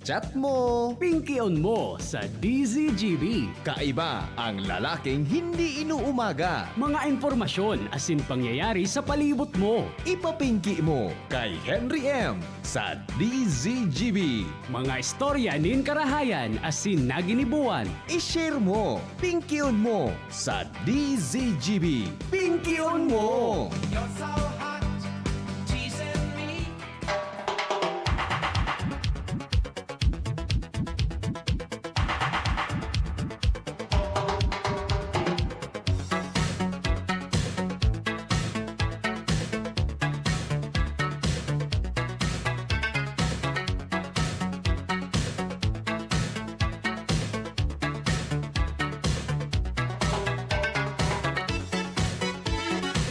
chat mo. Pinky-on mo sa DZGB. Kaiba ang lalaking hindi inuumaga. Mga informasyon asin pangyayari sa palibot mo. Ipapinki mo kay Henry M. sa DZGB. Mga istorya nin karahayan asin naginibuan. I-share mo, pinky-on mo sa DZGB. Pinky-on mo! You're so hot, teasing me.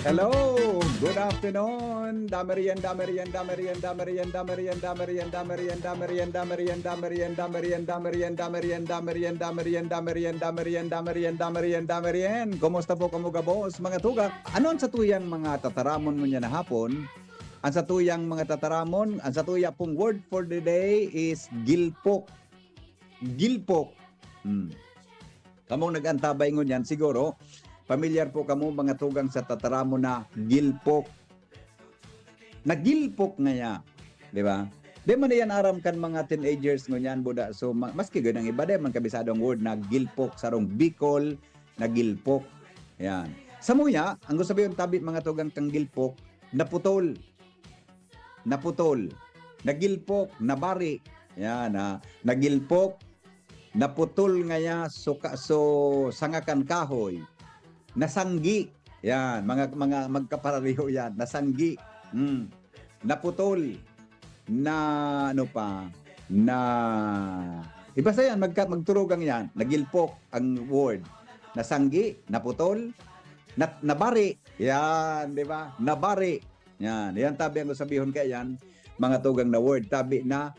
Hello! Good afternoon! Damerian, Damerian, Damerian, Damerian, Damerian, Damerian, Damerian, Damerian, Damerian, Damerian, Damerian, Damerian, Damerian, Damerian, Damerian, Damerian, Damerian, Damerian, Damerian, Damerian. Kumusta po kamuga boss, mga tugak? Ano ang satuyang mga tataramon mo niya na hapon? Ang satuyang mga tataramon, ang satuya pong word for the day is gilpok. Gilpok. Kamong nag-antabay ngon yan, siguro, pamilyar po kamo mga tugang sa tataramo na gilpok. Nagilpok nga ya, di ba? Di man yan aram kan mga teenagers ngunyan buda. So maski ganang iba di man kabisado ang word na gilpok sarong Bicol na gilpok. Yan. Sa muya, ang gusto sabihin tabi mga tugang kang gilpok, naputol. Naputol. Nagilpok, nabari. Yan, nagilpok, naputol nga ya so sangakan kahoy. Nasanggi. Yan, mga magkaparaliho yan. Nasanggi. Naputol. Na ano pa? Na iba sa yan, magturugang yan. Nagilpok ang word. Nasanggi, naputol, nabari. Yan, di ba? Nabari. Yan, yan tabi ang sabihin kaya yan. Mga tugang na word. Tabi na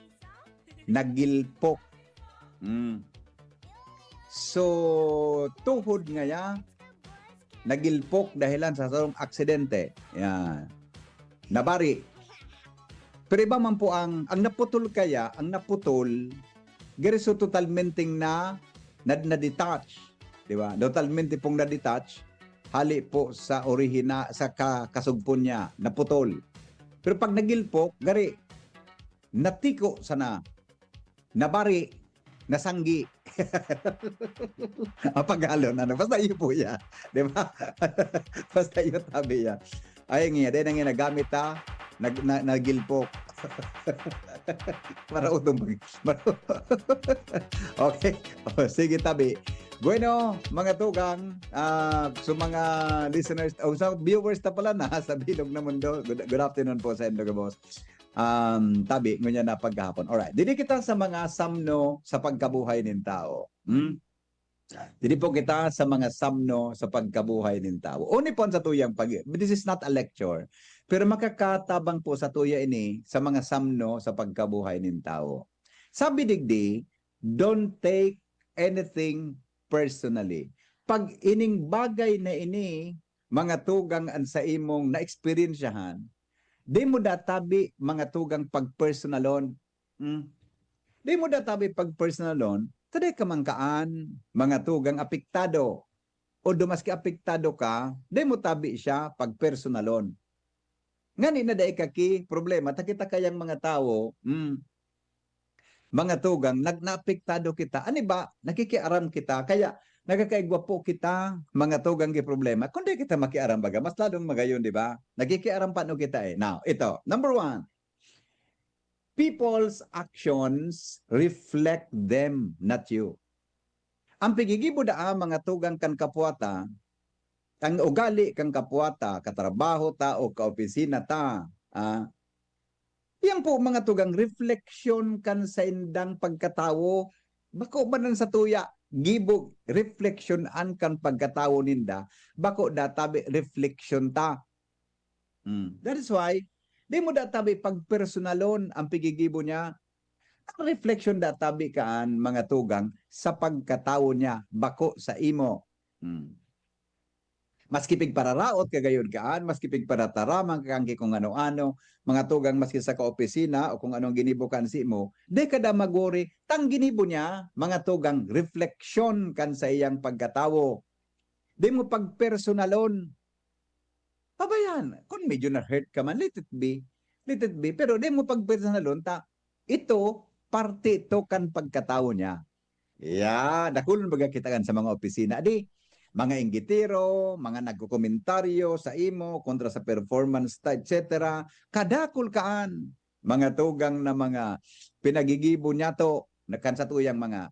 nagilpok. So, tuhod nga yan. Nagilpok dahilan sa sarong aksidente. Yan. Nabari. Pero iba man po ang naputol kaya, ang naputol, geriso totalmente na-detach. Di ba? Totalmente pong na-detach, hali po sa orihina, sa kasugpon niya, naputol. Pero pag nagilpok, gari, natiko sana, nabari, nasanggi. Apagalon, ano? Basta iyo po yan. Di ba? Basta iyo tabi yan. Ay, nga, dahil nga nagamit nagilpok. Para utong okay. Sige, tabi. Bueno, mga tugang, so mga listeners, sa viewers na pala na sa Bilog na Mundo. Good afternoon po sa Endoga Boss. Tabi, ngunyan na paghapon. Alright, dili kita sa mga samno sa pagkabuhay ng tao. Dili po kita sa mga samno sa pagkabuhay ng tao. Uni po sa tuyang this is not a lecture, pero makakatabang po sa tuya ini sa mga samno sa pagkabuhay ng tao. Sabi digdi, don't take anything personally. Pag ining bagay na ini, mga tugang an sa imong na-experiensyahan, di mo databi mga tugang pag-personalon. Di mo databi pag-personalon, taday ka mangkaan, mga tugang apektado. O dumaski apektado ka, di mo tabi siya pag-personalon. Ngani na dahi kaki, problema, takita kayang mga tao, mga tugang, nagnapektado kita. Ano ba? Nakikiaram kita. Kaya, nagkakaigwa po kita, mga tugang gi problema. Kundi kita makiaram baga, mas lalong magayon, di ba? Nakikiaram paano kita eh. Now, ito, number 1. People's actions reflect them, not you. Ang pigigibo da mga tugang kan kapwata, ang ugali kang kapwata, katrabaho ta o kaopisina ta, yan po mga tugang reflection kan sa indang pagkatawo, bako ba nan sa tuya, gibog reflection an kan pagkatawo ninda, bako databi reflection ta. That is why, di mo databi pagpersonalon ang pigigibo niya, ang reflection databi kaan mga tugang sa pagkatawo niya, bako sa imo. Maski pig pararaot kagayod kaan, maski pig parataraman kangki kung ano-ano, mga tugang maski sa kaopisina o kung anong ginibo kan si mo, di kada magori, tang ginibo niya, mga tugang refleksyon kan sa iyang pagkatawo. Di mo pagpersonalon. Pabayan, kung medyo na-hurt ka man, let it be. Let it be. Pero di mo pagpersonalon, ito, parte ito kan pagkatawo niya. Yeah, nakulon baga kita kan sa mga opisina. Di, mga inggitiro, mga nagkokomentaryo sa imo, kontra sa performance, etc. Kadakul kaan, mga tugang na mga pinagigibo niya to, nakansa tuyang mga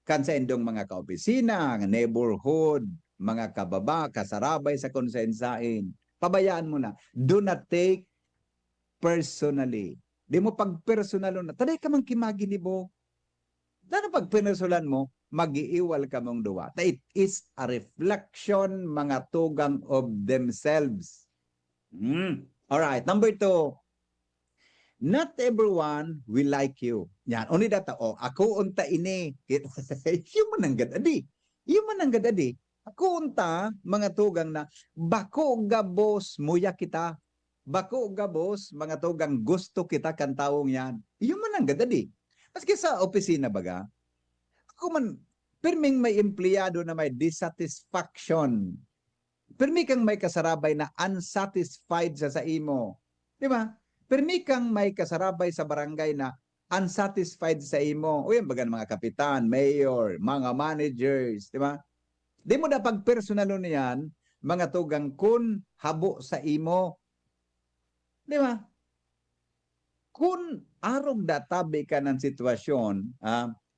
kansa indong mga kaopisina, neighborhood, mga kababa, kasarabay sa konsensain. Pabayaan mo na. Do not take personally. Di mo pag-personalo na. Taday ka mang kimaginibo. Lalo pag pinersolan mo, mag-iiwal ka mong duwa. It is a reflection, mga tugang of themselves. Alright, number 2. Not everyone will like you. Yan, only that, ako unta ini. Human ang gadadi. Human ang gadadi. Ako unta, mga tugang na, bako gabos, muya kita. Bako gabos, mga tugang gusto kita kan taong yan. Human ang gadadi. Maski sa opisina baga, ako man, pirming may empleyado na may dissatisfaction. Pirmi kang may kasarabay na unsatisfied sa imo. Di ba? Pirmi kang may kasarabay sa barangay na unsatisfied sa imo. O yan baga mga kapitan, mayor, mga managers. Di ba? Di mo na pagpersonalo niyan, mga tugang kun habo sa imo. Di ba? Kung arog databi ka ng sitwasyon,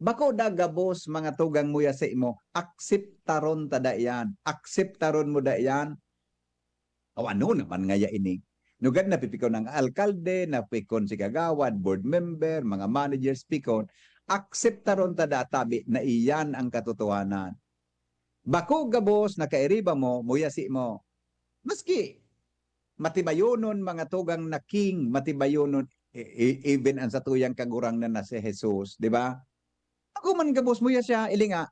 bako dagabos mga tugang muya sa imo, akseptaron tada yan. Akseptaron mo da yan. O ano naman nga ini? Nugad na pipikaw ng alkalde, na pikon si kagawad, board member, mga managers pikon, akseptaron tada tabi na iyan ang katotohanan. Bako gabos na kairiba mo, muya si imo. Maski, matibayonon mga tugang na king, matibayonon even ang satuyang kagurang na si Jesus, di ba? Ako man gabos mo ya siya, ilinga,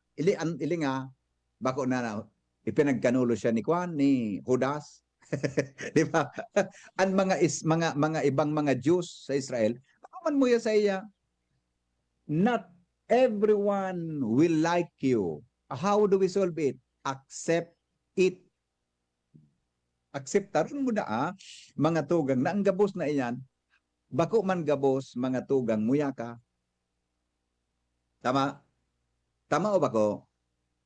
bako na ipinagkanulo siya ni Juan, ni Judas, di ba? Ang mga ibang mga Jews sa Israel, ako man mo ya sa iya, not everyone will like you. How do we solve it? Accept it. Akseptaron mo na mga tugang na ang gabos na iyan, bako man gabos mga tugang muya ka. Tama? Tama o bako?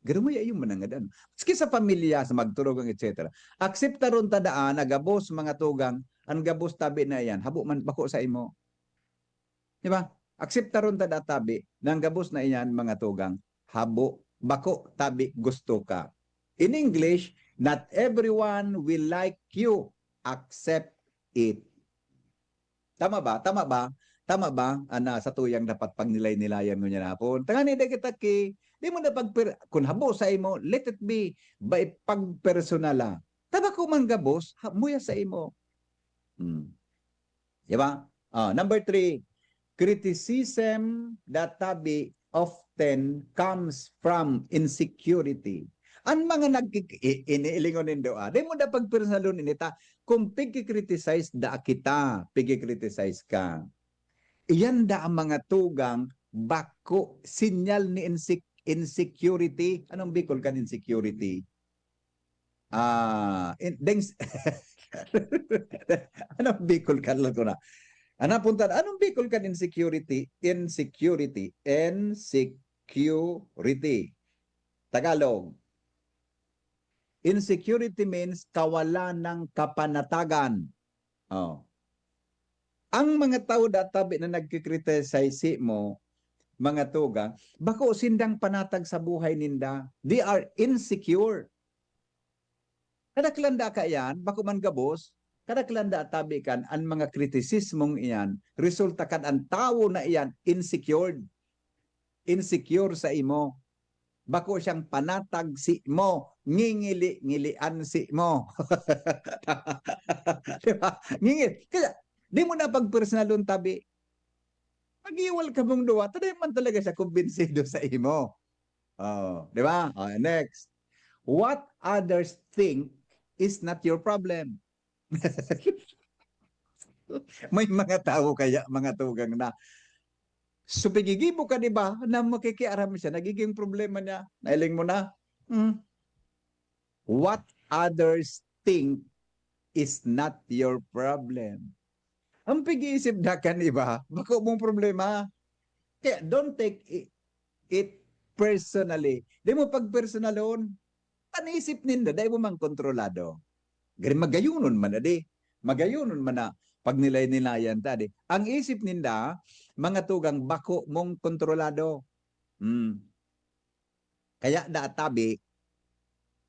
Ganun mo yung manangadan. Maski sa pamilya, sa magturugang, etc. Akseptaron tadaan na gabos mga tugang, ang gabos tabi na iyan, habo man bako sa imo. Di ba? Akseptaron tada tabi, ng gabos na iyan mga tugang, habo, bako tabi gusto ka. In English, not everyone will like you. Accept it. Tama ba? Tama ba? Tama ba? Ana, sa tuyang dapat pagnilay-nilayan mo niya na po. Tangani da kita ki, di mo na kung habo sa imo, let it be, by pagpersonala. Tama ko man gabos, muya sa imo. Diba? Number 3, criticism that tabi often comes from insecurity. Ang mga iniilingon nindo, di mo na pagpersonalon inita, kung pigi-criticize da kita, pigi-criticize ka. Iyan da ang mga tugang, bako, sinyal ni insecurity. Anong bikol kan insecurity? Anong bikol kan lang ko na? Anong bikol kan insecurity? Insecurity. Tagalog. Insecurity means kawalan ng kapanatagan. Ang mga tao databi na nagkikriticize mo, mga tugang, bako sindang panatag sa buhay ninda. They are insecure. Kadaklanda ka yan, bako man gabos, kadaklanda tabi kan, ang mga kritisismong iyan, resulta kan ang tao na iyan, insecure. Insecure sa imo. Bako siyang panatag si mo, ngingili-ngilian si mo. Diba? Ngingil. Kaya, di mo na pagpersonalon tabi. Mag-iwal ka mong duwa, taday man talaga siya kumbinsido sa imo. Di ba? Next. What others think is not your problem. May mga tao kaya, mga tugang na, so pigigibo ka, di ba, na makikiaram siya, nagiging problema niya, nailing mo na, what others think is not your problem. Ang pag-iisip na kan, iba, bako mong problema. Kaya don't take it personally. Di mo pag-personalon, panisip ninda, dahil mo mang kontrolado. Gari magayunon man na di. Magayunon man na pag nilay-nilayan tadi. Ang isip ninda, mga tugang bako mong kontrolado. Kaya tabi,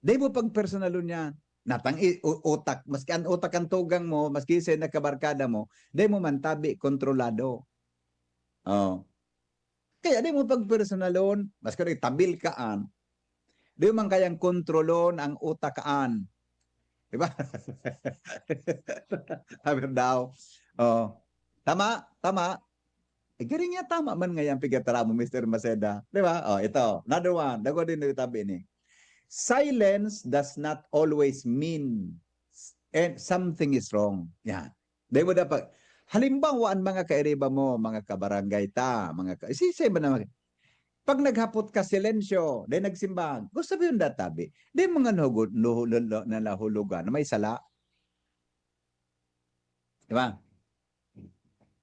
dahil mo pag-personalon yan. Natang utak, maski ang utak ang tugang mo, maski sa nakabarkada mo, dahil mo man tabi, kontrolado. Oh. Kaya di mo pag-personalon, maski tabil kaan, di man kayang kontrolon ang utakaan. Diba? Haber daw. Oh. Tama, tama. Garing nga tama man ngayon pigatara mo, Mr. Maceda. Diba? Oh, ito. Another one. Dago din yung tabi ni. Silence does not always mean and something is wrong. Yan. Di mo dapat. Halimbawa, ang mga kairiba mo, mga kabarangay ta, isisay ba naman? Pag naghapot ka silensyo, dahil nagsimbang, gusto mo yung databi, di mga nalahulugan na may sala. Diba?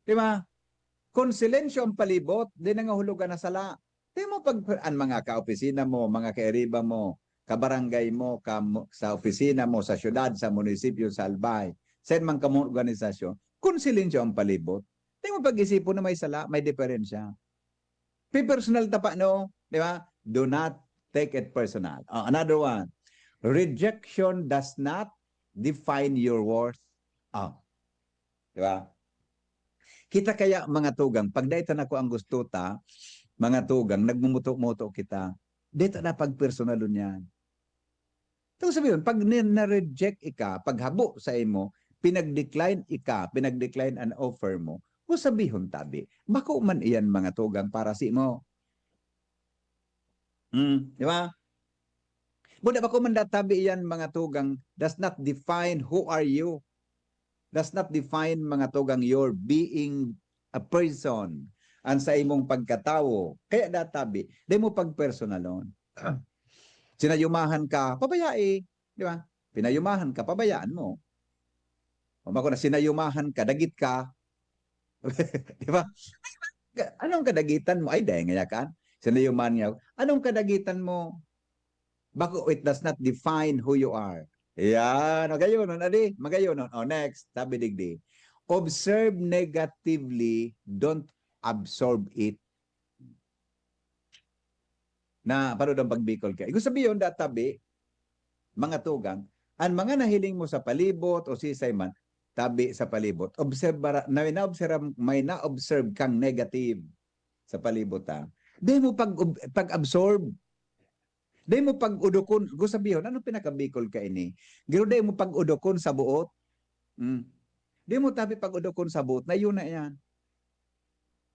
Diba? Kung silensyo ang palibot, di nangahulugan na sala. Di mo pag ang mga kaopisina mo, mga kairiba mo, kabarangay mo, sa opisina mo, sa syudad, sa munisipyo, sa albay, sa mga organisasyon, kung silensyo ang palibot, di mo pag-isipon na may sala, may diferensya. Personal tapa, no? Di ba? Do not take it personal. Oh, another one. Rejection does not define your worth. Oh. Di ba? Kita kaya mga tugang, pag daytan ako ang gusto ta, mga tugang, nagmumuto-muto kita, dito na pag-personalon yan. Ito sabihin, pag na-reject ika, paghabo sa imo, pinag-decline ika, pinag-decline an offer mo, o sabihon tabi, bako man iyan mga tugang para si mo. Di ba? Buda bako man databi iyan mga tugang does not define who are you. Does not define mga tugang your being a person ang sa imong pagkatawo. Kaya databi, di mo pagpersonalon. Sinayumahan ka, pabayai. Di ba? Pinayumahan ka, pabayaan mo. O bako na sinayumahan ka, dagit ka, di ba? Anong kadagitan mo? Ay, dahil nga kan. Sinayuman niya. Anong kadagitan mo? Bako, it does not define who you are. Yan. Magayon nun, adi. Magayon nun. O, next. Sabi digdi. Observe negatively, don't absorb it. Na, paano ang pagbikol ka? Iko sabihin, databi, mga tugang, ang mga nahiling mo sa palibot o sisay man, tabi sa palibot. May na-observe kang negative sa palibot. Di mo pag-absorb. Di mo pag-udukon. Gusto sabihin, ano pinakabikol ka ini? Giro di mo pag-udukon sa buot. Di mo tabi pag-udukon sa buot. Na yun na yan.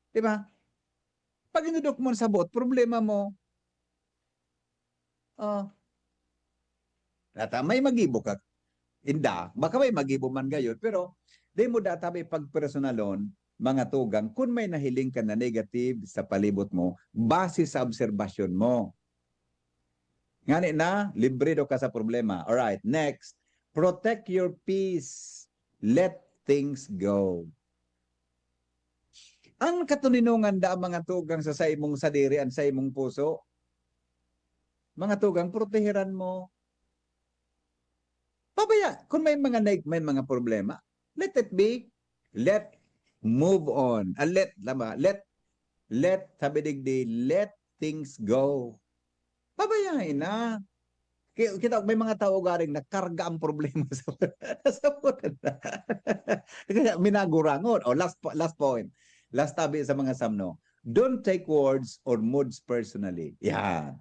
Di ba? Pag inudok mo sa buot, problema mo. May magibo ka. Inda, baka may magibo man gayon, pero di mo databi pag-personalon, mga tugang, kung may nahiling ka na negative sa palibot mo, base sa obserbasyon mo. Ngani na, libre do ka sa problema. Alright, next. Protect your peace. Let things go. Ang katuninungan da mga tugang sa imong sadirian, sa imong puso, mga tugang, proteheran mo. Pabaya, kung may mga problema, let it be. Let move on. Let sabi digdi, let things go. Pabayahin na. Kita may mga tao garing nakarga ang problema sa punan. Kaya minagurangon. Last point. Last tabi sa mga samno. Don't take words or moods personally. Yeah.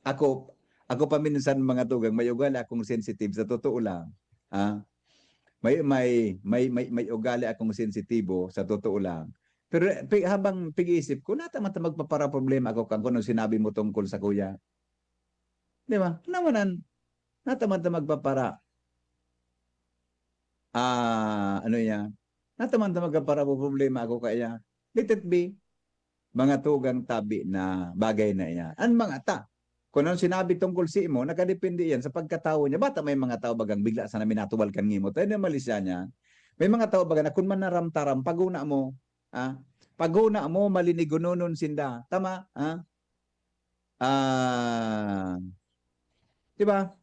Ako paminsan mga tugang, may ugali akong sensitive sa totoo lang. May ugali akong sensitibo sa totoo lang. Pero habang pag-iisip ko, nata magpapara problema ako kung anong sinabi mo tungkol sa kuya. Di ba? Namanan, nata magpapara. ano niya, natamang-tamang para po problema ako kaya, let it be, mga tugang tabi na bagay na iya. Ang mga ta, kung anong sinabi tungkol si imo, nakadepende yan sa pagkatao niya. Bata may mga tao bagang bigla sa namin natuwal kan ngimo. Tayo na malisya niya. May mga tao baga na kung manaram-taram, paguna mo, paguna mo, malinigononon sinda. Tama? Diba?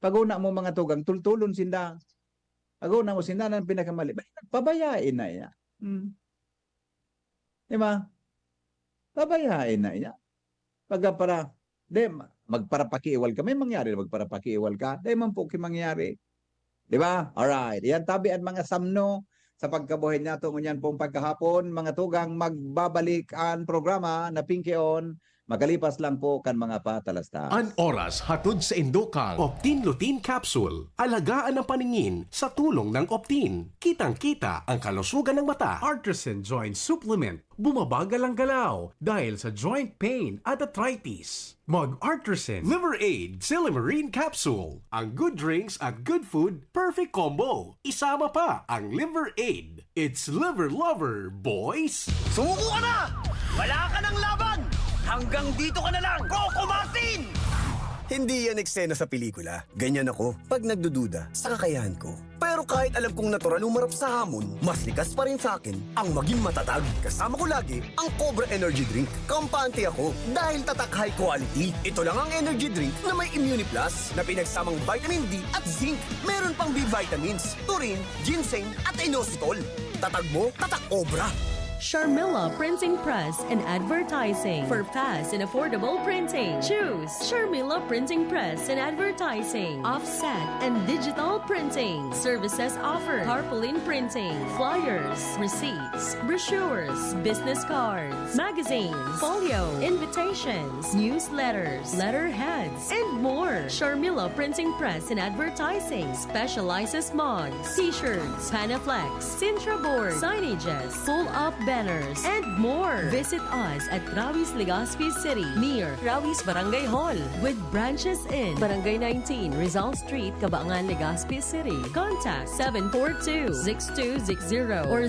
Paguna mo mga tugang, tultulon sinda. Paguna mo sinda ng pinakamali. Pabayain na iya. Diba? Pabayain na iya. Pagka para, magparapakiiwal ka. May mangyari na magparapakiiwal ka. Di man po mangyari. Di ba? Alright. Yan tabi at mga samno sa pagkabuhay nato ngunyan pong pagkahapon. Mga tugang magbabalik ang programa na Pinky On. Magalipas lang po kan mga patalastas. An oras hatod sa Indokang Optin Lutein Capsule. Alagaan ang paningin sa tulong ng Optin. Kitang-kita ang kalusugan ng mata. Artisan Joint Supplement. Bumabagal ang galaw dahil sa joint pain at arthritis. Mag-Artisan Liver Aid Silimarine Capsule. Ang good drinks at good food, perfect combo. Isama pa ang Liver Aid. It's liver lover, boys! Sumuko ka na! Wala ka ng laban! Hanggang dito ka na lang, Coco Martin! Hindi yan eksena sa pelikula. Ganyan ako pag nagdududa sa kakayahan ko. Pero kahit alam kong natural umarap sa hamon, mas likas pa rin sa akin ang maging matatag. Kasama ko lagi ang Cobra Energy Drink. Kampante ako dahil tatak high quality. Ito lang ang energy drink na may Immune Plus na pinagsamang vitamin D at zinc. Meron pang B vitamins, taurine, ginseng at inositol. Tatag mo, tatak Cobra. Sharmila Printing Press and Advertising. For fast and affordable printing, choose Sharmila Printing Press and Advertising. Offset and digital printing. Services offered: tarpaulin printing, flyers, receipts, brochures, business cards, magazines, folio, invitations, newsletters, letterheads, and more. Sharmila Printing Press and Advertising specializes mugs, t-shirts, Panaflex, Sintra board, signages, full-up banners, and more. Visit us at Rawis, Legazpi City, near Rawis Barangay Hall, with branches in Barangay 19, Rizal Street, Cabangan, Legazpi City. Contact 742-6260 or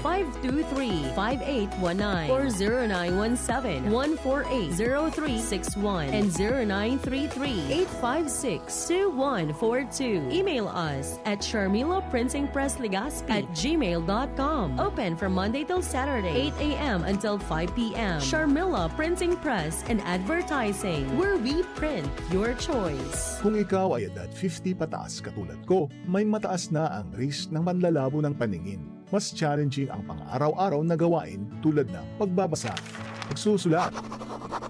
0917-523-5819 or 0917-148-0361 and 0933-856-2142. Email us at sharmilaprintingpresslegazpi@gmail.com. Open from Monday till Saturday, 8 a.m. until 5 p.m. Sharmila Printing Press and Advertising, where we print your choice. Kung ikaw ay edad 50 pataas katulad ko, may mataas na ang risk ng manlalabo ng paningin. Mas challenging ang pang-araw-araw na gawain tulad ng pagbabasa, pagsusulat,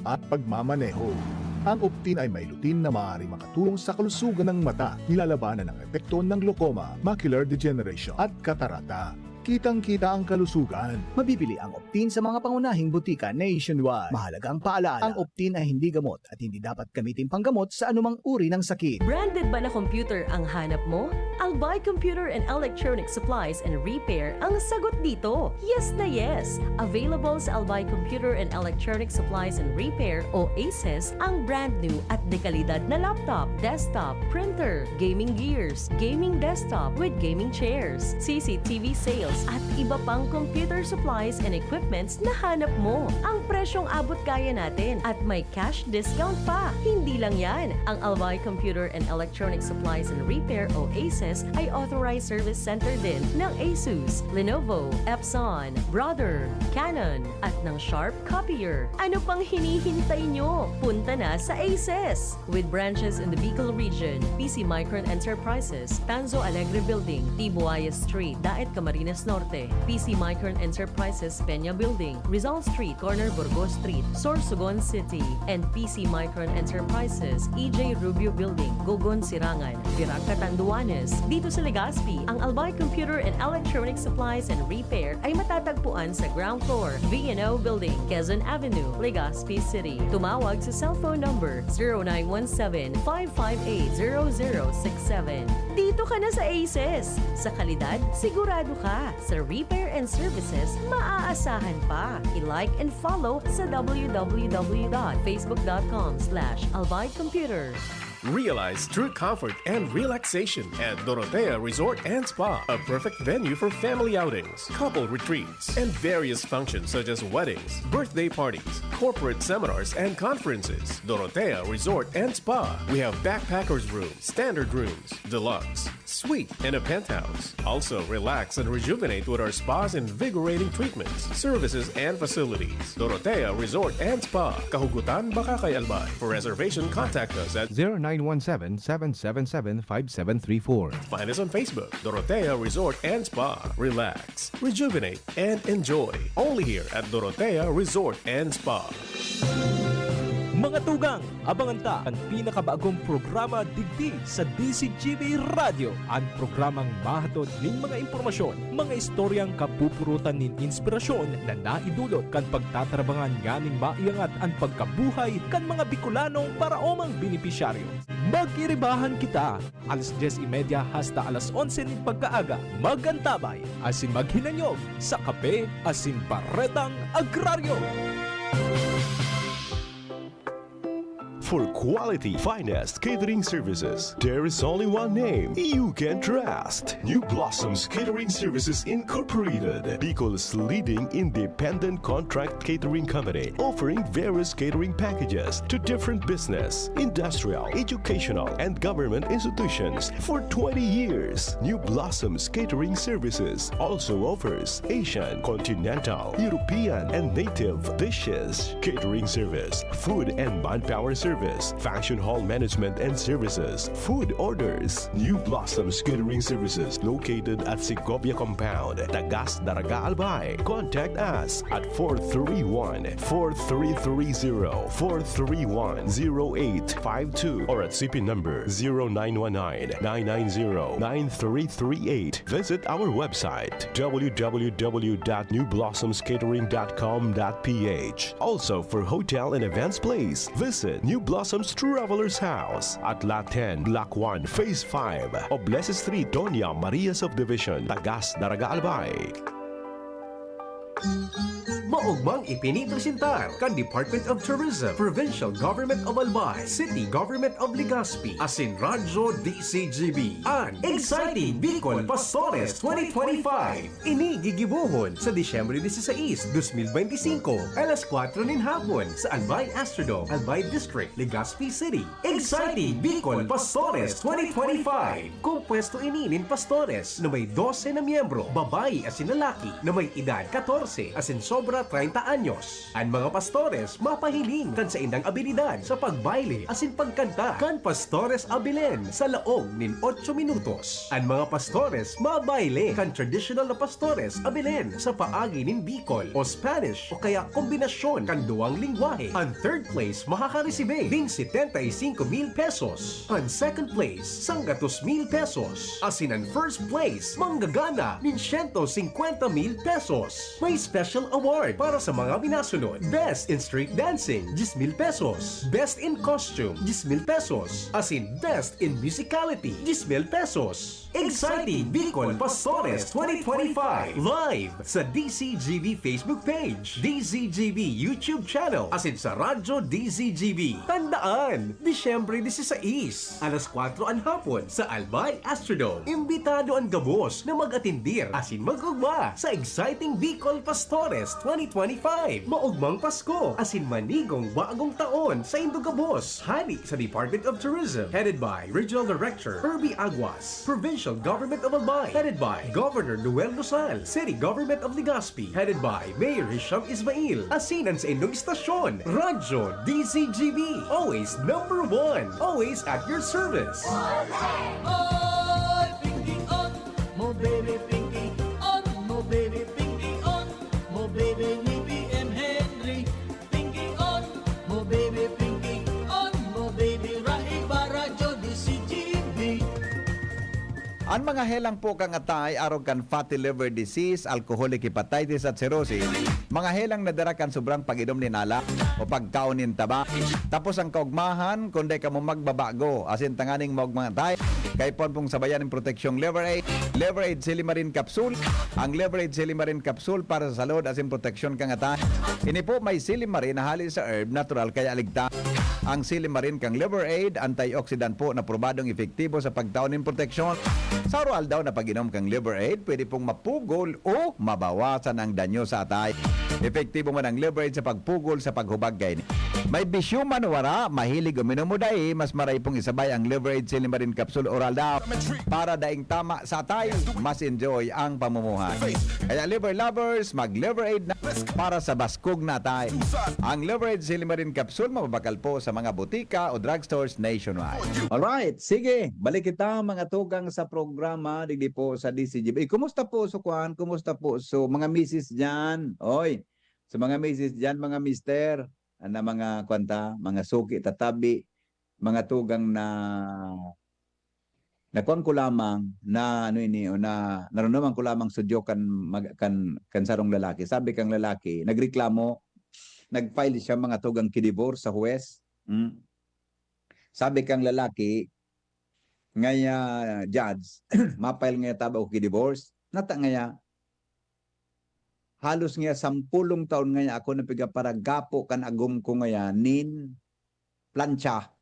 at pagmamaneho. Ang Optin ay may lutein na maaari makatulong sa kalusugan ng mata, nilalabanan ang epekto ng glaucoma, macular degeneration at katarata. Kitang-kita ang kalusugan. Mabibili ang Optin sa mga pangunahing butika nationwide. Mahalagang paalala, ang Optin ay hindi gamot at hindi dapat gamitin panggamot sa anumang uri ng sakit. Branded ba na computer ang hanap mo? Albay Computer and Electronic Supplies and Repair ang sagot dito. Yes na yes! Available sa Albay Computer and Electronic Supplies and Repair o ACES ang brand new at dekalidad na laptop, desktop, printer, gaming gears, gaming desktop with gaming chairs, CCTV sales, at iba pang computer supplies and equipments na hanap mo. Ang presyong abot kaya natin at may cash discount pa. Hindi lang yan. Ang Albay Computer and Electronic Supplies and Repair o ACES ay authorized service center din ng ASUS, Lenovo, Epson, Brother, Canon, at ng Sharp Copier. Ano pang hinihintay nyo? Punta na sa ACES! With branches in the Bicol region, PC Micron Enterprises, Tanzo Alegre Building, Tibuaya Street, Daet Camarines Norte, PC Micron Enterprises Peña Building, Rizal Street, Corner Burgos Street, Sorsogon City, and PC Micron Enterprises EJ Rubio Building, Gogon Sirangan, Virac Catanduanes. Dito sa Legazpi, ang Albay Computer and Electronic Supplies and Repair ay matatagpuan sa ground floor, V&O Building, Quezon Avenue, Legazpi City. Tumawag sa cellphone number 0917-558-0067. Dito ka na sa ACES. Sa kalidad, sigurado ka. Sa repair and services, maaasahan pa. I-like and follow sa www.facebook.com/albaycomputer. Realize true comfort and relaxation at Dorotea Resort and Spa, a perfect venue for family outings, couple retreats, and various functions such as weddings, birthday parties, corporate seminars, and conferences. Dorotea Resort and Spa. We have backpackers rooms, standard rooms, deluxe, suite, and a penthouse. Also, relax and rejuvenate with our spas and invigorating treatments, services, and facilities. Dorotea Resort and Spa. Kahugutan, Bakakay, Albay. For reservation, contact us at 0917-777-5734. Find us on Facebook, Dorotea Resort and Spa. Relax, rejuvenate, and enjoy. Only here at Dorotea Resort and Spa. Mga tugang, abangan ta ang pinakabagong programa digdi sa DCGB Radio. Ang programang mahatod ning mga impormasyon, mga istoryang kapupurutan nin inspirasyon na naidulot kan pagtatrabangan nganing maiangat ang pagkabuhay kan mga Bicolanong paraomang benepisyaryo. Magkiribahan kita, alas 10:30 hasta alas 11 ning pagkaaga. Magantabay, asin maghinanyog sa kape, asin paretang agraryo. For quality, finest catering services, there is only one name you can trust. New Blossoms Catering Services Incorporated, Bicol's leading independent contract catering company, offering various catering packages to different business, industrial, educational, and government institutions for 20 years. New Blossoms Catering Services also offers Asian, continental, European, and native dishes, catering service, food and manpower service, function hall management and services, food orders. New Blossoms Catering Services located at Segovia Compound, Tagas Daraga Albay. Contact us at 431-4330, 431-0852 or at CP number 0919-990-9338. Visit our website www.newblossomscatering.com.ph. Also for hotel and events place, visit New Blossoms Travelers House at Lot 10, Block 1, Phase 5, Oblese Street, Doña Maria Subdivision, Tagas Daraga Albay. Maugmang ipinipresentar kan Department of Tourism, Provincial Government of Albay, City Government of Legazpi, asin Radyo DCGB, ang Exciting Bicol Pastores 2025. Ini gigibuhon sa Disyembre 16, 2025, alas 4 nin hapon sa Albay Astrodome, Albay District, Legazpi City. Exciting Bicol Pastores 2025. Kumpwesto ini nin pastores na may 12 na miyembro, babae asin lalaki na may edad 14 asin sobra 30 anyos. Ang mga pastores mapahiling kan sa indang abilidad sa pagbaile asin pagkanta kan pastores abilen sa laong nin 8 minutos. Ang mga pastores mabaile kan traditional na pastores abilen sa paagi nin Bicol o Spanish o kaya kombinasyon kan duwang lingwahe. Ang third place makakaresibe din 75,000 pesos. Ang second place 100,000 pesos. Asin ang first place manggagana nin 150,000 pesos. May special award para sa mga binasunod. Best in Street Dancing, 10,000 pesos. Best in Costume, 10,000 pesos. Asin Best in Musicality, 10,000 pesos. Exciting Bicol Pastores 2025 live sa DCGB Facebook page, DCGB YouTube channel, asin sa Radyo DCGB. Tandaan, Disyembre 16, alas 4 ang hapon sa Albay Astrodome. Imbitado ang gabos na mag-atindir asin mag-ugma sa Exciting Bicol Pastores 2025. Maugmang Pasko asin manigong bagong taon sa Indogabos. Hari sa Department of Tourism headed by Regional Director Herbie Aguas. Provincial Government of Albay headed by Governor Noel Lusal. City Government of Legazpi headed by Mayor Hisham Ismail. Asinan sa indong istasyon, Radyo DCGB. Always number 1. Always at your service. Oy, Pinky on, mo baby Pinky on, mo baby Pinky on, mo baby ni BM Henry. Pinky on, mo baby Pinky on, mo baby Raiba Radyo DCGB. Ang mga helang po kang atay arog kan fatty liver disease, alcoholic hepatitis at cirrhosis, mga helang nadara kan sobrang pag-inom ni nala o pagkaon nin taba. Tapos ang kaugmahan kundi ka mo magbabago asin tanganing maugmang atay kay pong sabayan ng proteksyong Liver Aid Silimarin Capsule. Ang Liver Aid Silimarin Capsule para sa salud asin proteksyon kang atay Ini po may silimarin na halin sa herb natural kaya ligtas. Ang silimarin kang liver aid, antioxidant po na probadong epektibo sa pagtaon ng proteksyon. Sa oral daw na pag-inom kang liver aid, pwede pong mapugol o mabawasan ang danyo sa atay. Epektibo man ang liver aid sa pagpugol sa paghubag kay may bisyo man wara, mahilig uminom mo dai, mas maray pong isabay ang liver aid silimarin capsule oral daw para daing tama sa atay, mas enjoy ang pamumuhay. Kaya liver lovers, mag liver aid na para sa baskog na atay. Ang liver aid silimarin capsule mababakal po sa mga butika o drugstores nationwide. Alright, sige, balik kita mga tugang sa programa digdi po sa DCGB. Kumusta po so kuan? Kumusta po so mga misis diyan? Oy, sa mga misis diyan, mga mister, na mga kwanta, mga suki, tatabi, mga tugang na nakuan ko lamang na ano ini o na narunaman ko lamang sudyo kan sarong lalaki. Sabi kang lalaki, nagreklamo, nagfile siya mga tugang kidibor sa huwes. Sabi kang lalaki, ngaya judge, mapile ngaya taba o ki-divorce, nata ngaya, halos ngaya 10 taon ngaya ako napiga para gapo kan agum ko ngaya nin plancha.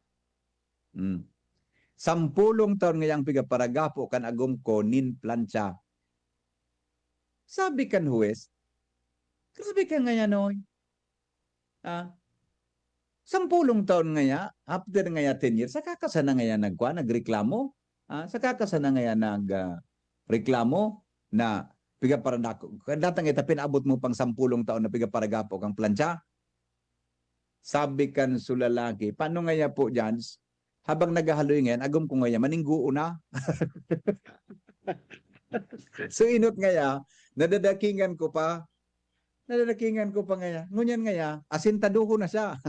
10 taon ngayang piga para gapo kan agum ko nin plancha. Sabi kan huwes, grabe ka ngaya noy. 10 taon ngaya, after ngaya 10 years, saka ka sana ngaya nagreklamo? Saka ka sana ngaya reklamo na piga para dako. Datang ita pinabot mo pang 10 taon na piga para gapo kang plancha. Sabi kan sulalaki, paano ngaya po dyan? Habang naghahaloy ngayon, agom ko ngaya, maningguo na. So inot ngaya, nadadakingan ko pa ngaya. Ngunyan ngaya, asintaduho na siya.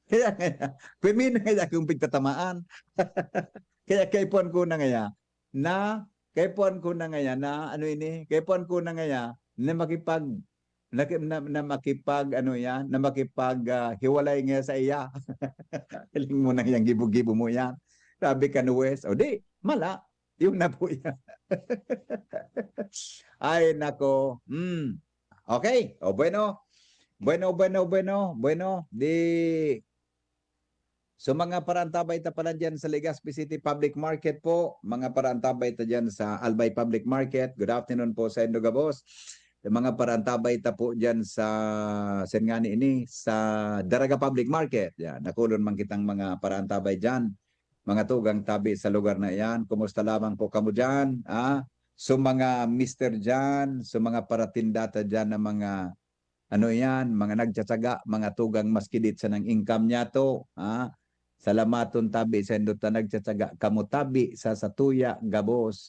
Kaya ngaya, pwede na ngaya kung pigtatamaan. Kaya kaipuan ko na ngaya, na hiwalay nga sa iya. Hiling mo na yang gibo-gibo mo yan. Sabi ka Wes, o di, mala, yung na po yan. Ay, nako. Okay, o bueno. So mga parantabay ta pala dyan sa Legazpi City Public Market po, mga parantabay ta dyan sa Albay Public Market. Good afternoon po sa Indogabos. Mga parantabay ta po dyan sa Sengani ini, sa Daraga Public Market. Yan, nakulon man kitang mga parantabay dyan. Mga tugang tabi sa lugar na yan. Kumusta lamang po kamo dyan? So mga mister dyan, so mga paratindata dyan na mga mga nagtsatsaga, mga tugang maskidit sa ng income niya to. Salamaton tabi sa indot na nagtsatsaga. Kamu tabi sa Satuya, Gabos.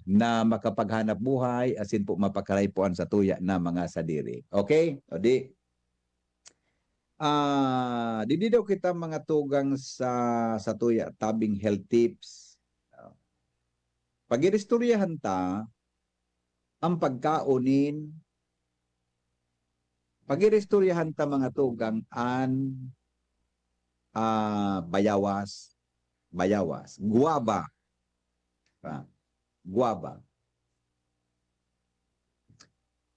Na makapaghanap buhay, asin po mapakaraypuan sa tuya na mga sadiri. Okay? O di. Didi daw kita mga tugang sa tuya, tabing health tips. Pag-iristoryahan ta, ang pagkaunin, pag-iristoryahan ta mga tugang bayawas, guwaba,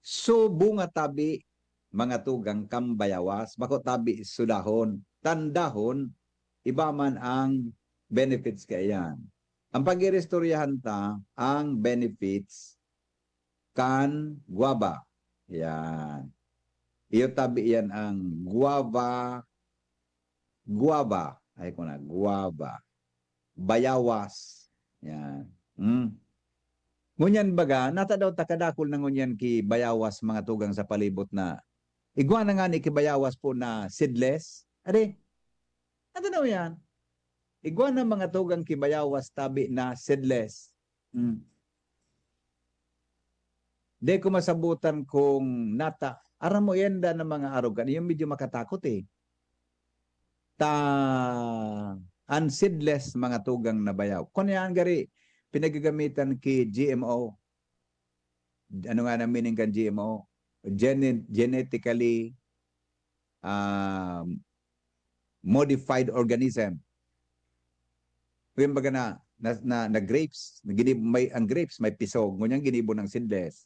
so bunga tabi mga tugang kambayawas, bako tabi sudahon, tandahon, iba man ang benefits kayan. Ang pag-iristoryahan ta, ang benefits kan guava. Yan. Iyo tabi yan ang guava. Ay ko na, guava. Bayawas. Yan. Ngunyan baga, nata daw takadakol na ngunyan ki bayawas mga tugang sa palibot na igwa na nga ni ki bayawas po na seedless. Ade, ano daw yan? Igwa na mga tugang ki bayawas tabi na seedless. Di ko masabutan kung nata. Aram mo yenda ng mga arogan. Yung medyo makatakot eh. Unseedless mga tugang na bayaw. Kung yan gari, pinagagamitan ki GMO. Ano nga na meaning kan GMO? Genetically modified organism. Yung baga na, na grapes, may ang grapes may pisog, ngunyang ginibo ng seedless.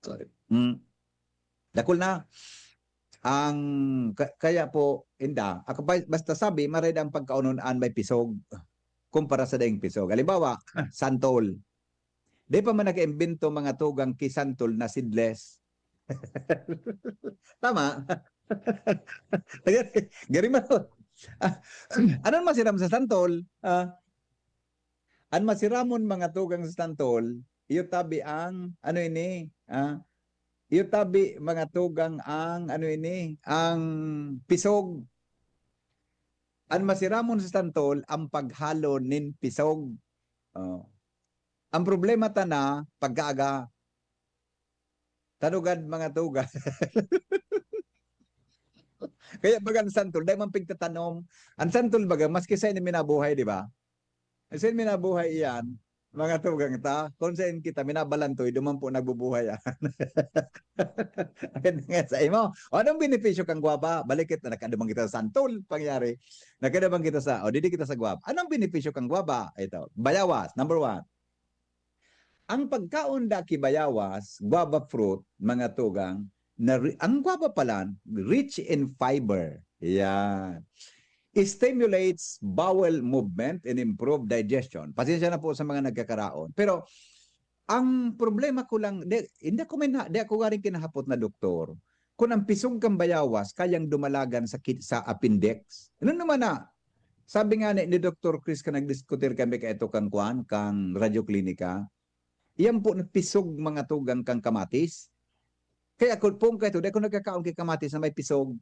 Sorry. Dakol na ang kaya po inda ako basta sabi maray ang pagkaunonan may pisog kumpara sa daing pisog. Halimbawa, santol. Di pa man naka-imbento mga tugang kisantol na seedless. Tama. Gari man. Anong masiram sa santol? An masiramon mga tugang sa santol, iyo tabi ang ano ini? Iyo tabi mga tugang ang ano ini? Ang pisog. An masiramon sa santol ang paghalo nin pisog. Ang problema tana pagkaaga. Tanugad mga tuga. Kaya baga ang santol, dahil man pigtatanom. Ang santol baga, maski sa ini minabuhay, di ba? Sa ini minabuhay iyan, mga tugang ta, kung sa kita minabalantoy, duman po nagbubuhay yan. Nga sa imo, anong benepisyo kang gwapa? Balikit na nakadamang kita sa santol, pangyari. Nakadamang kita sa, didi kita sa gwapa. Anong benepisyo kang gwapa? Ito, bayawas, number 1. Ang pagkaon daki bayawas, guava fruit, mga tugang, ang guava pala, rich in fiber. Yan. It stimulates bowel movement and improve digestion. Pasensya na po sa mga nagkakaraon. Pero, ang problema ko lang, hindi ako garing kinahapot na doktor. Kung ang pisong kang bayawas, kayang dumalagan sa appendix. Ano naman na? Sabi nga ni Dr. Chris ka nagdiskutir kami ka ito kang radioklinika. Iyan po pisog mga tugang kang kamatis. Kaya kung pong kayo, dahil kung nagkakaon kay kamatis na may pisog,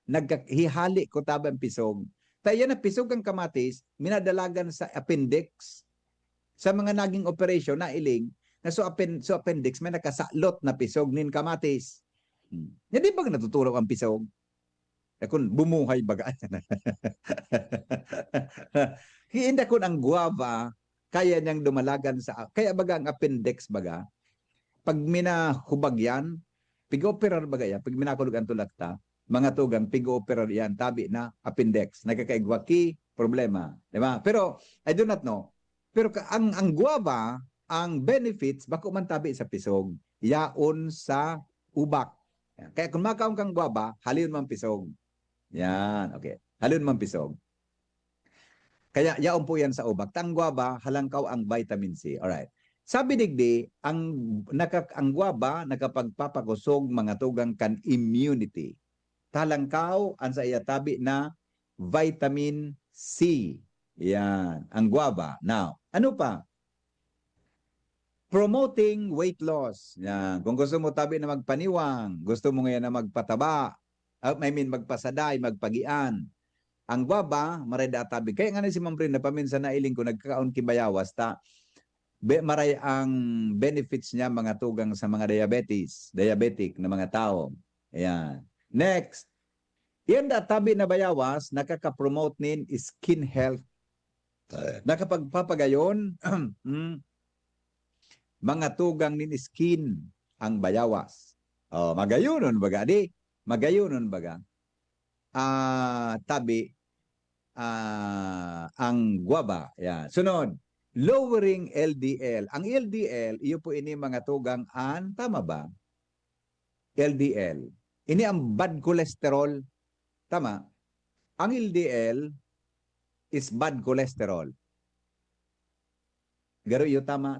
naghihali ko tabang pisog. Tayo na pisog kang kamatis, minadalagan sa appendix. Sa mga naging operation na iling, na so appendix, may nakasalot na pisog nin kamatis. Hindi ba natutulog ang pisog? Kung bumuhay baga. Hindi kun ang guava, kaya niyang dumalagan sa, kaya baga ang appendix baga, pag minahubag yan, pig-operar baga yan, pag minakulog ang tulakta, mga tugang pig-operar yan, tabi na appendix, nagkakaigwaki, problema. Diba? Pero, I do not know. Pero ang guava, ang benefits, bako man tabi sa pisog, yaon sa ubak. Kaya kung makaon kang guava, halin man pisog. Yan, okay. Halin man pisog. Kaya yaon po yan sa ubak. Tang guava, halangkaw ang vitamin C. Alright. Sabi digdi, ang guava nakapagpapakusog mga tugang kan immunity. Talangkaw ang sa iyatabi na vitamin C. Yan, ang guava. Now, ano pa? Promoting weight loss. Yan. Kung gusto mo tabi na magpaniwang, gusto mo ngayon na magpataba, magpasaday, magpagian. Ang guava, maray databi. Kaya nga na si Ma'am Brenda, paminsan na iling ko, nagkakaon kibayawas, maray ang benefits niya mga tugang sa mga diabetic na mga tao. Ayan. Next. Yan databi na bayawas, nakaka-promote nin skin health. Nakapagpapagayon, mga tugang nin skin ang bayawas. Magayonon baga, di? Magayonon baga. Tabi, ang guava. Yan. Sunod, lowering LDL. Ang LDL, iyo po ini mga tugang tama ba? LDL. Ini ang bad cholesterol. Tama? Ang LDL is bad cholesterol. Garo iyo, tama.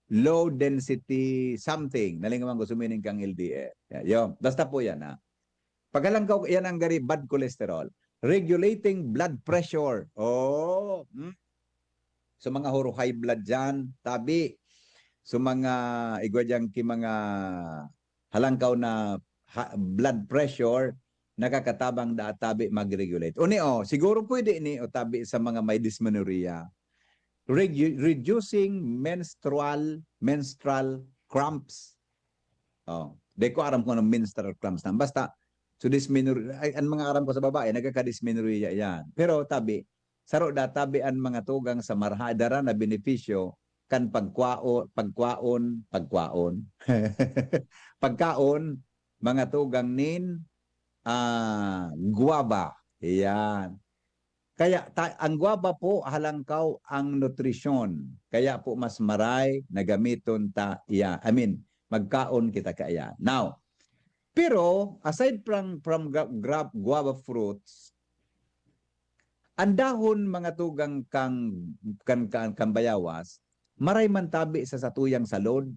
Low density something. Nalingaman ko suminin kang LDL. Yan. Basta po yan. Paghalangkaw, yan ang gari bad cholesterol. Regulating blood pressure. So mga huro high blood dyan, tabi. So mga igwadyang ki mga halangkaw na blood pressure, nakakatabang da tabi mag-regulate. Siguro pwede ni tabi sa mga may dysmenorrhea. Reducing menstrual cramps. Di ko aram kung anong menstrual cramps na. Basta, so dysmenorrhea, ang mga aram ko sa babae, nagkaka-dysmenorrhea yan. Pero tabi, saro da tabi ang mga tugang sa marhadara na benepisyo kan pagkaon, pagkaon, mga tugang nin, guava. Yan. Kaya ang guaba po halangkaw ang nutrisyon. Kaya po mas maray na gamiton ta iya. I mean, magkaon kita kaya. Now, pero aside from guava fruits, ang dahon mga tugang kang bayawas, maray man tabi sa satuyang salod.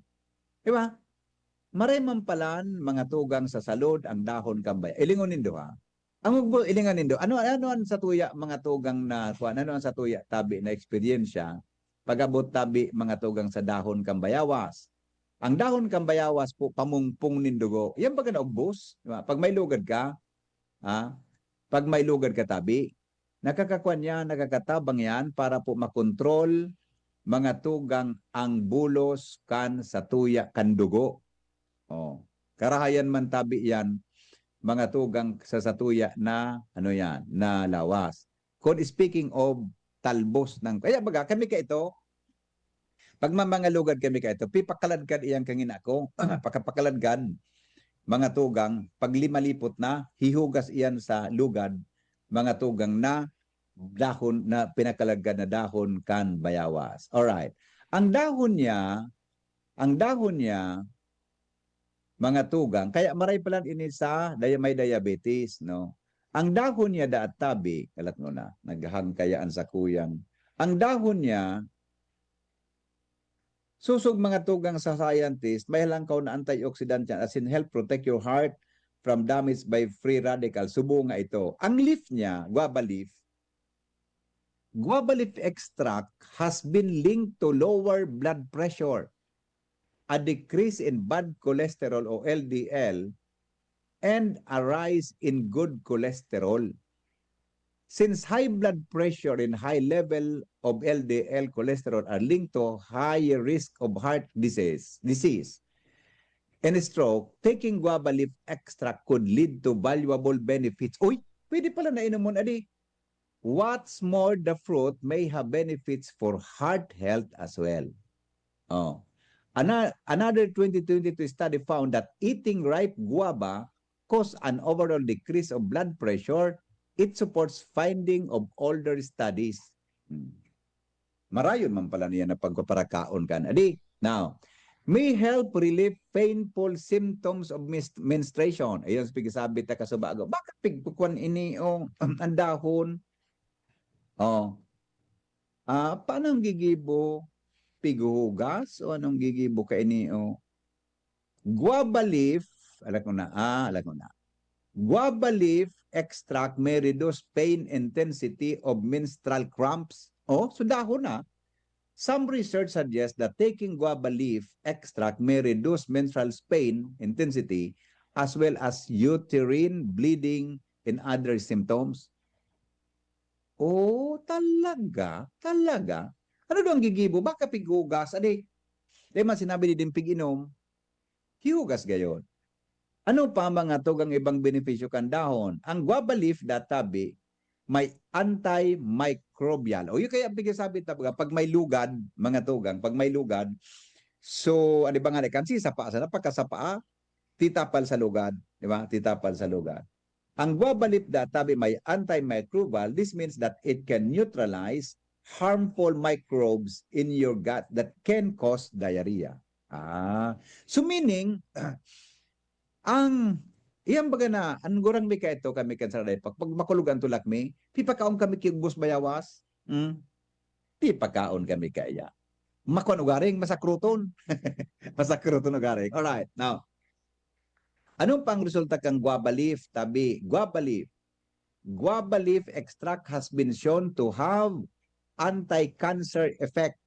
Di ba? Maray man palan mga tugang sa salod ang dahon kang bayawas. Ilingon nindo ha. Ang ugbo ilingan nindo. Ano ang satuya mga tugang na kuan? Ano ang satuya tabi na eksperyensya? Pagabot tabi mga tugang sa dahon kang bayawas. Ang dahon kang bayawas po pamungpong nindugo. Yan baga na ubos. Diba? Pag may lugad ka, pag may lugad ka tabi, nakakakuan yan, nakakatabang yan para po makontrol mga tugang ang bulos kan sa tuya kan dugo. Oh. Karahayan man tabi yan, mga tugang sa satuya na ano yan, na lawas. Kung speaking of talbos ng, kaya baga kami ka ito, pag mga lugad kami ka ito, pipakaladkan iyang kangina ko, pakapakalagkan, mga tugang, pag limalipot na, hihugas iyan sa lugad, mga tugang na dahon na pinakalagkan na dahon kan bayawas. Alright. Ang dahon niya, mga tugang, kaya maray pala ini sa may diabetes, no? Ang dahon niya daat tabi, kalat mo na, naghangkayaan sa kuyang. Ang dahon niya, susog mga tugang sa scientist, may halangkaw na antioxidant yan, as in help protect your heart from damage by free radicals. Subo nga ito. Ang leaf niya, guava leaf extract has been linked to lower blood pressure, a decrease in bad cholesterol o LDL, and a rise in good cholesterol. Since high blood pressure and high level of LDL cholesterol are linked to higher risk of heart disease and stroke, taking guava leaf extract could lead to valuable benefits. Uy, pwede pala na inom mo na di. What's more, the fruit may have benefits for heart health as well. Oh. Another 2022 study found that eating ripe guava causes an overall decrease of blood pressure. It supports finding of older studies. Marayon man pala niya na pagpaparakaon ka. Adi, now, may help relieve painful symptoms of menstruation. Ayun, sabi ta kasubago. Bakit pigpukuan ini o ang dahon? Paano ang gigibo? Piguhugas o anong gigibo ka ini o? Guava leaf, alam ko na. Guava leaf extract may reduce pain intensity of menstrual cramps. So dahon na. Some research suggests that taking guava leaf extract may reduce menstrual pain intensity as well as uterine bleeding and other symptoms. Talaga? Ano doon gigibo? Baka pighugas? Adi, di man sinabi din pig-inom, hihugas gayon. Ano pa mga tugang ibang benepisyo kan dahon? Ang guava leaf databi may antimicrobial. Yung kaya sabi tabaga, pag may lugad, mga tugang, pag may lugad, so, ano ba nga kansi sa paa, sana pagkasapaa, titapal sa lugad, di ba? Titapal sa lugad. Ang guava leaf databi may antimicrobial. This means that it can neutralize harmful microbes in your gut that can cause diarrhea. So meaning, iyang baga na, anggurang mi ka ito kami kansaray, pag makulugan tulak mi, pipakaon kami kigbus bayawas, pipakaon kami kaya. Makon ugaring, masakruton. Masakruton ugaring. Alright, now, anong pang resulta kang guava leaf? Tabi, guava leaf. Guava leaf extract has been shown to have anti-cancer effect.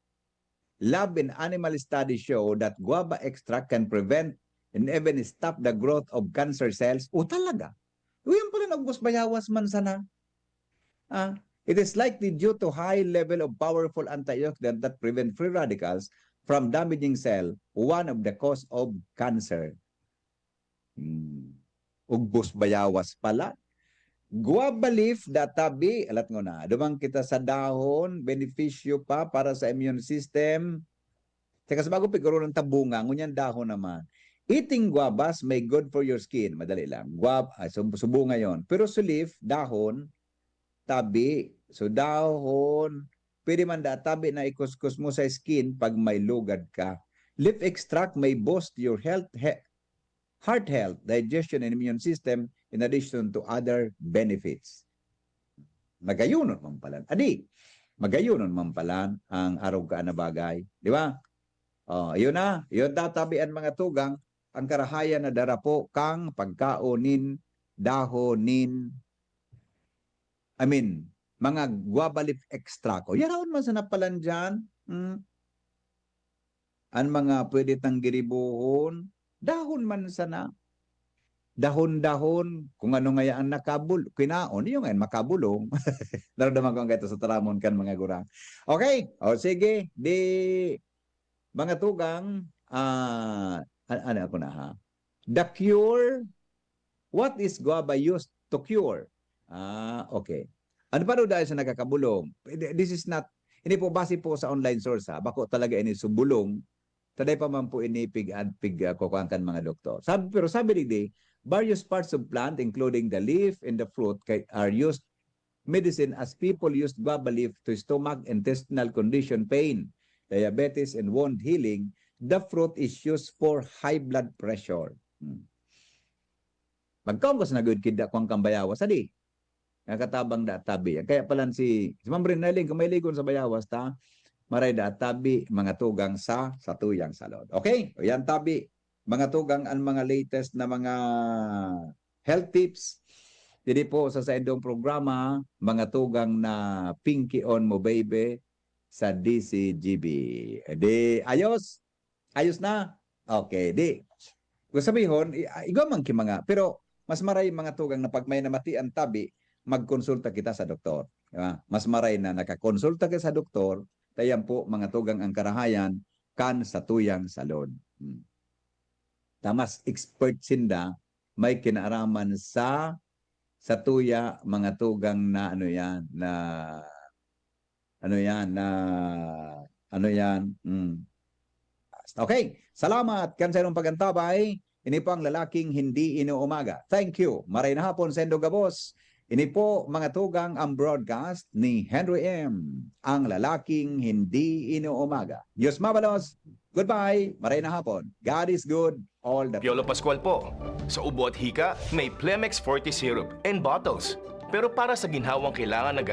Lab and animal studies show that guava extract can prevent and even stop the growth of cancer cells. Talaga? Yung pala nagbus bayawas man sana. It is likely due to high level of powerful antioxidant that prevent free radicals from damaging cell, one of the cause of cancer. Ugbus bayawas pala. Guava leaf databi, alat ngo na, dumang kita sa dahon, benepisyo pa para sa immune system. Teka, sa bago piguro ng tabunga, ngunyan dahon naman. Eating guavas may good for your skin. Madali lang. Subo ngayon. Pero sa leaf, dahon, tabi. So dahon, pwede man tabi na ikuskus mo sa skin pag may lugad ka. Leaf extract may boost your heart health, digestion, and immune system in addition to other benefits. Magayunon man pala. Magayunon man pala ang araw ka na bagay. Di ba? Yun na. Yun tatabian mga tugang, ang karahayan na darapo kang pagkaonin, dahonin, mga guava leaf extract. O, yan man sa napalan dyan. Ang mga pwede tang giribuhon, dahon man sana. Dahon-dahon, kung ano nga ang kinaon, yung ngayon makabulong. Naramdaman ko ang ito sa taramon kan mga gurang. Okay, o sige, mga tugang, ano ako na ha? The cure, what is guava used to cure? Okay. Ano pa dahil sa nakakabulong? This is not, hindi po base po sa online source ha. Bako talaga ini subulong. Taday pa man po inipig at kukuangkan mga doktor. Pero sabi ni various parts of plant, including the leaf and the fruit, are used medicine as people use guava leaf to stomach, intestinal condition, pain, diabetes, and wound healing. The fruit is used for high blood pressure. Magkaon ko sa nagud kid akong kambayawas, adi. Nakatabang da tabi. Kaya pala si Mambrin Naling, kung may ligon sa bayawas, maray da tabi, mga tugang sa tuyang salod. Okay? O yan tabi. Mga tugang ang mga latest na mga health tips. Dili po sa endong programa, mga tugang na Pinky on Mo Baby sa DCGB. Ayos? Ayos na? Okay, kung sabihin, igawang mga, pero mas maray mga tugang na pag may namati ang tabi, magkonsulta kita sa doktor. Diba? Mas maray na nakakonsulta ka sa doktor, tayan po mga tugang ang karahayan kan sa tuyang salon. Tamas expert sinda may kinaaraman sa tuya mga tugang na Okay, salamat kan sa inyong pagantabay. Ini po ang lalaking hindi inuumaga. Thank you. Maray na hapon sa Endong Gabos. Ini po mga tugang ang broadcast ni Henry M. Ang lalaking hindi inuumaga. Diyos mabalos. Goodbye. Maray na hapon. God is good all the time. Piolo Pascual po. Sa ubo at hika, may Plemex 40 syrup and bottles. Pero para sa ginhawang kailangan na